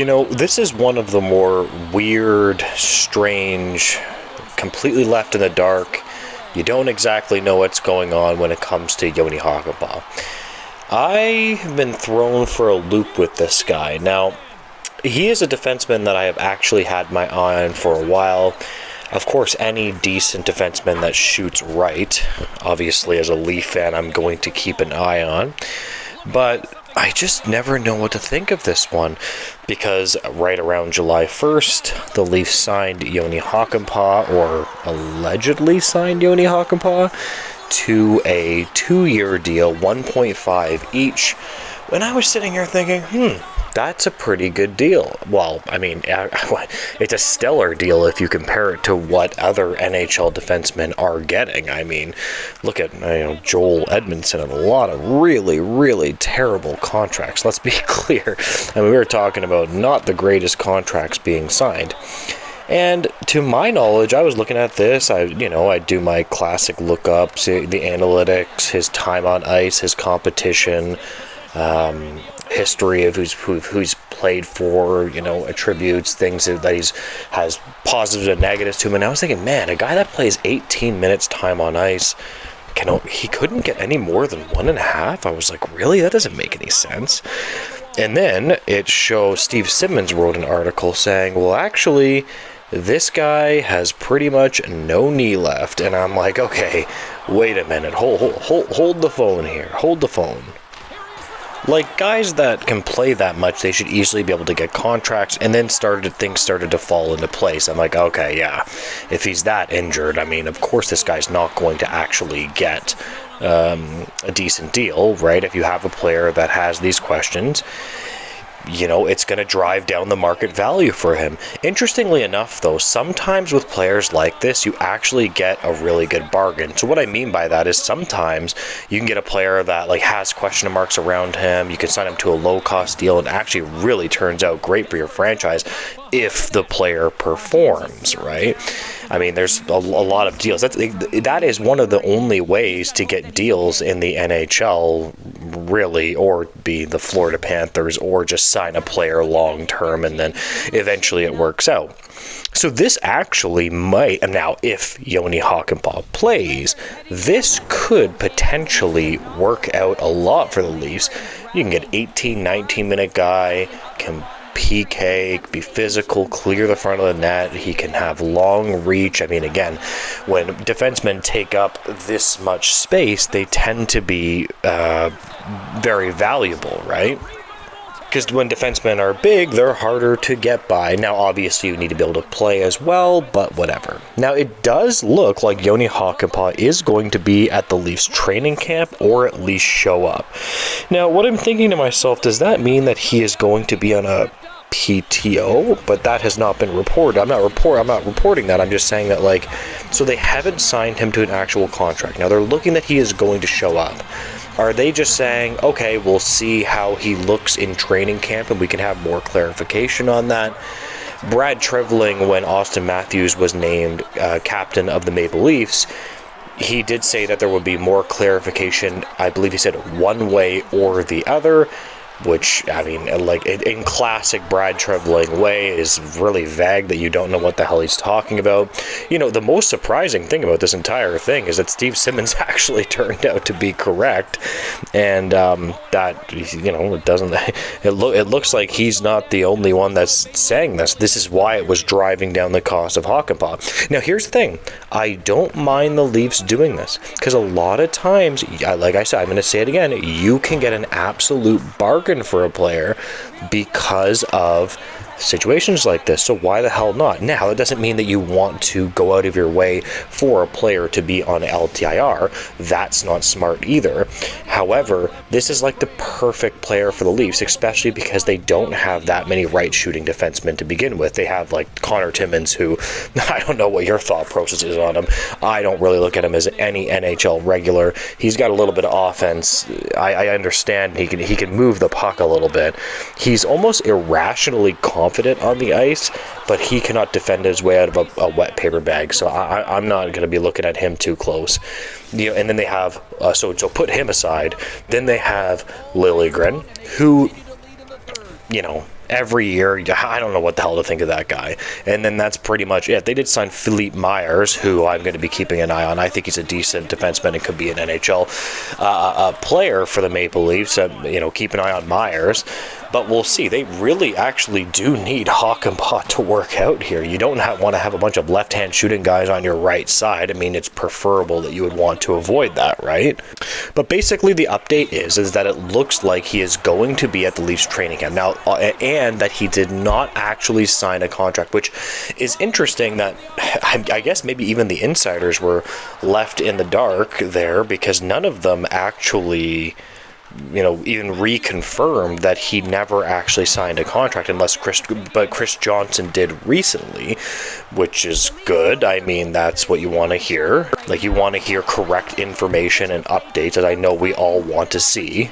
This is one of the more weird, strange, completely left in the dark. You don't exactly know what's going on when it comes to Jani Hakanpaa. I've been thrown for a loop with this guy. Now, he is a defenseman that I have actually had my eye on for a while. Of course, any decent defenseman that shoots right, obviously as a Leaf fan, I'm going to keep an eye on. But I just never know what to think of this one, because right around July 1st, the Leafs signed Jani Hakanpaa, or allegedly signed Jani Hakanpaa, to a 2-year deal, 1.5 each. When I was sitting here thinking, that's a pretty good deal. Well, I mean, it's a stellar deal if you compare it to what other NHL defensemen are getting. I mean, look at Joel Edmondson and a lot of really, really terrible contracts. Let's be clear. I mean, we were talking about not the greatest contracts being signed. And to my knowledge, I was looking at this. I do my classic lookups, the analytics, his time on ice, his competition, history of who's played for, attributes, things that has positives and negatives to him. And I was thinking, man, a guy that plays 18 minutes time on ice, he couldn't get any more than 1.5. I was like, really? That doesn't make any sense. And then it shows Steve Simmons wrote an article saying, well, actually, this guy has pretty much no knee left. And I'm like, okay, wait a minute. Hold the phone here. Hold the phone. Like, guys that can play that much, they should easily be able to get contracts, and then things started to fall into place. I'm like, okay, yeah, if he's that injured, I mean, of course this guy's not going to actually get a decent deal, right? If you have a player that has these questions, it's going to drive down the market value for him. Interestingly enough, though, sometimes with players like this, you actually get a really good bargain. So what I mean by that is sometimes you can get a player that has question marks around him. You can sign him to a low-cost deal, and actually really turns out great for your franchise if the player performs, right? I mean, there's a lot of deals. That is one of the only ways to get deals in the NHL, really, or be the Florida Panthers, or just sign a player long term and then eventually it works out. So this actually might, now if Jani Hakanpaa plays, this could potentially work out a lot for the Leafs. You can get 18, 19-minute guy, can PK, be physical, clear the front of the net. He can have long reach. I mean, again, when defensemen take up this much space, they tend to be very valuable, right? Because when defensemen are big, they're harder to get by. Now, obviously, you need to be able to play as well, but whatever. Now, it does look like Jani Hakanpaa is going to be at the Leafs training camp, or at least show up. Now, what I'm thinking to myself, does that mean that he is going to be on a PTO? But that has not been reported. I'm not reporting that. I'm just saying that, so they haven't signed him to an actual contract. Now, they're looking that he is going to show up. Are they just saying, okay, we'll see how he looks in training camp and we can have more clarification on that? Brad Treliving, when Austin Matthews was named captain of the Maple Leafs, he did say that there would be more clarification. I believe he said one way or the other, which, I mean, in classic Brad Treliving way, is really vague, that you don't know what the hell he's talking about. The most surprising thing about this entire thing is that Steve Simmons actually turned out to be correct, and it doesn't. It looks like he's not the only one that's saying this. This is why it was driving down the cost of Hakanpaa. Now, here's the thing: I don't mind the Leafs doing this, because a lot of times, like I said, I'm going to say it again, you can get an absolute bargain for a player because of situations like this. So why the hell not? Now, it doesn't mean that you want to go out of your way for a player to be on LTIR. That's not smart either. However, this is like the perfect player for the Leafs, especially because they don't have that many right shooting defensemen to begin with. They have Connor Timmins, who I don't know what your thought process is on him. I don't really look at him as any NHL regular. He's got a little bit of offense. I understand he can move the puck a little bit. He's almost irrationally confident on the ice, but he cannot defend his way out of a wet paper bag. So I'm not going to be looking at him too close. And then they have so put him aside. Then they have Liljegren, who every year, I don't know what the hell to think of that guy. And then that's pretty much it. They did sign Philippe Myers, who I'm going to be keeping an eye on. I think he's a decent defenseman and could be an NHL player for the Maple Leafs. Keep an eye on Myers. But we'll see. They really actually do need Hakanpaa to work out here. You don't want to have a bunch of left-hand shooting guys on your right side. I mean, it's preferable that you would want to avoid that, right? But basically, the update is that it looks like he is going to be at the Leafs training camp now, and that he did not actually sign a contract, which is interesting. That I guess maybe even the insiders were left in the dark there, because none of them actually, even reconfirmed that he never actually signed a contract, unless Chris Johnson did recently, which is good. I mean, that's what you want to hear. Like, you want to hear correct information and updates, that I know we all want to see.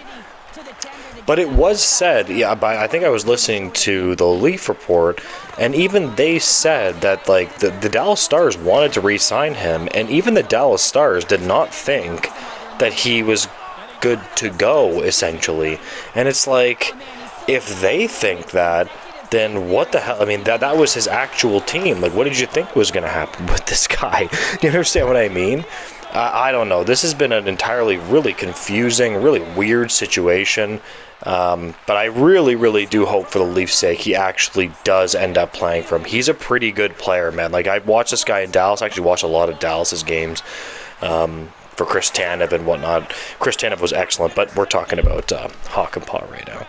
But it was said, I think I was listening to the Leaf Report, and even they said that, like, the Dallas Stars wanted to re-sign him, and even the Dallas Stars did not think that he was good to go, essentially. And it's like, if they think that, then what the hell? I mean, that was his actual team. Like, what did you think was going to happen with this guy? You understand what I mean? I don't know. This has been an entirely really confusing, really weird situation. But I really, really do hope, for the Leafs' sake, he actually does end up playing for him. He's a pretty good player, man. Like, I watched this guy in Dallas. I actually watched a lot of Dallas's games. For Chris Tanev and whatnot. Chris Tanev was excellent, but we're talking about Hakanpaa right now.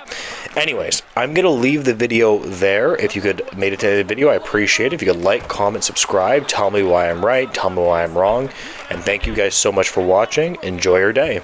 Anyways, I'm going to leave the video there. If you could made it to the video, I appreciate it. If you could like, comment, subscribe, tell me why I'm right, tell me why I'm wrong. And thank you guys so much for watching. Enjoy your day.